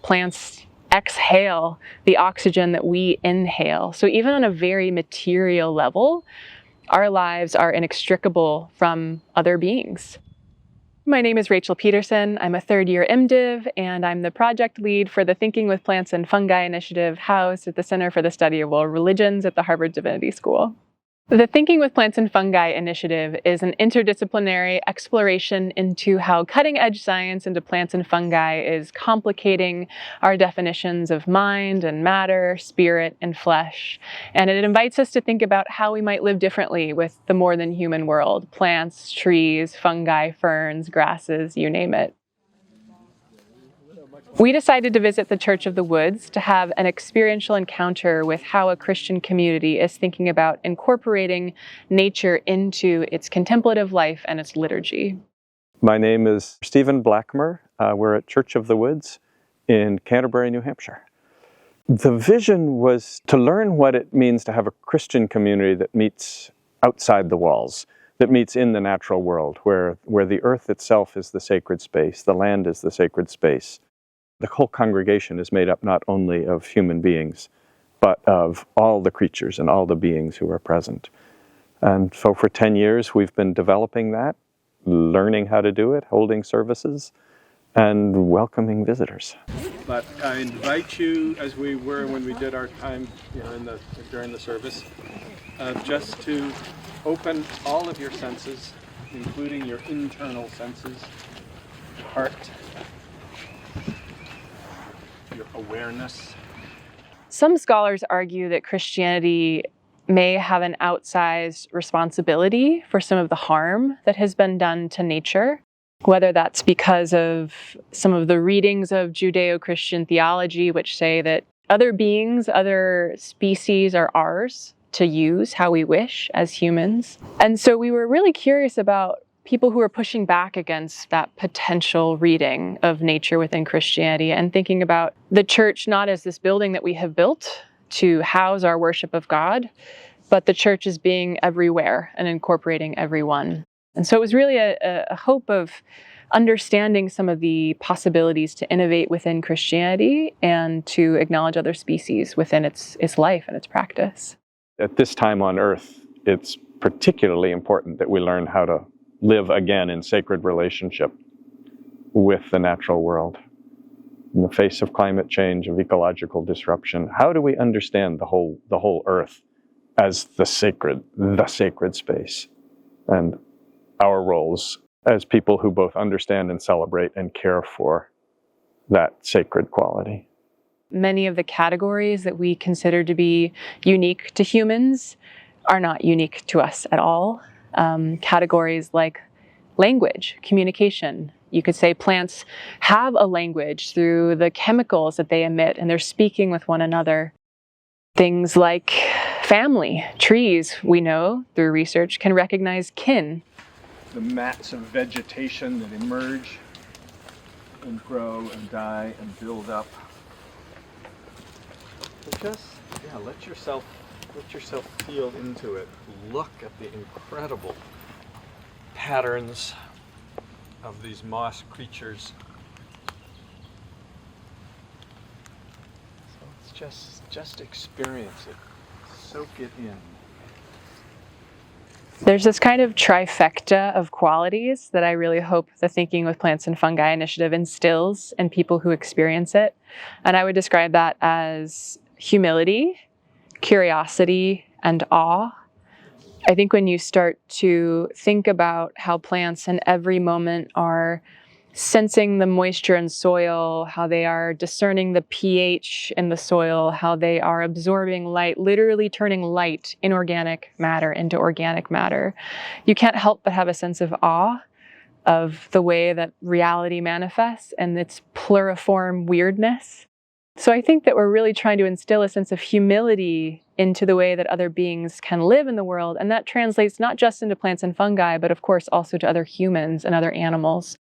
plants exhale the oxygen that we inhale. So even on a very material level, our lives are inextricable from other beings. My name is Rachel Peterson. I'm a third-year MDiv, and I'm the project lead for the Thinking with Plants and Fungi Initiative housed at the Center for the Study of World Religions at the Harvard Divinity School. The Thinking with Plants and Fungi Initiative is an interdisciplinary exploration into how cutting-edge science into plants and fungi is complicating our definitions of mind and matter, spirit and flesh. And it invites us to think about how we might live differently with the more than human world: plants, trees, fungi, ferns, grasses, you name it. We decided to visit the Church of the Woods to have an experiential encounter with how a Christian community is thinking about incorporating nature into its contemplative life and its liturgy. My name is Stephen Blackmer. We're at Church of the Woods in Canterbury, New Hampshire. The vision was to learn what it means to have a Christian community that meets outside the walls, that meets in the natural world, where the earth itself is the sacred space, the land is the sacred space. The whole congregation is made up not only of human beings, but of all the creatures and all the beings who are present. And so for 10 years, we've been developing that, learning how to do it, holding services, and welcoming visitors. But I invite you, as we were when we did our time during the service, just to open all of your senses, including your internal senses, your heart, your awareness. Some scholars argue that Christianity may have an outsized responsibility for some of the harm that has been done to nature, whether that's because of some of the readings of Judeo-Christian theology, which say that other beings, other species are ours to use how we wish as humans. And so we were really curious about people who are pushing back against that potential reading of nature within Christianity and thinking about the church not as this building that we have built to house our worship of God, but the church as being everywhere and incorporating everyone. And so it was really a hope of understanding some of the possibilities to innovate within Christianity and to acknowledge other species within its life and its practice. At this time on earth, it's particularly important that we learn how to live again in sacred relationship with the natural world. In the face of climate change, of ecological disruption, how do we understand the whole earth as the sacred space? And our roles as people who both understand and celebrate and care for that sacred quality. Many of the categories that we consider to be unique to humans are not unique to us at all. Categories like language, communication. You could say plants have a language through the chemicals that they emit, and they're speaking with one another. Things like family. Trees, we know through research, can recognize kin. The mats of vegetation that emerge and grow and die and build up. So just, let yourself feel into it. Look at the incredible patterns of these moss creatures. So it's just experience it. Soak it in. There's this kind of trifecta of qualities that I really hope the Thinking with Plants and Fungi Initiative instills in people who experience it. And I would describe that as humility, curiosity, and awe. I think when you start to think about how plants in every moment are sensing the moisture in soil, how they are discerning the pH in the soil, how they are absorbing light, literally turning light, inorganic matter, into organic matter, you can't help but have a sense of awe of the way that reality manifests and its pluriform weirdness. So I think that we're really trying to instill a sense of humility into the way that other beings can live in the world, and that translates not just into plants and fungi, but of course also to other humans and other animals.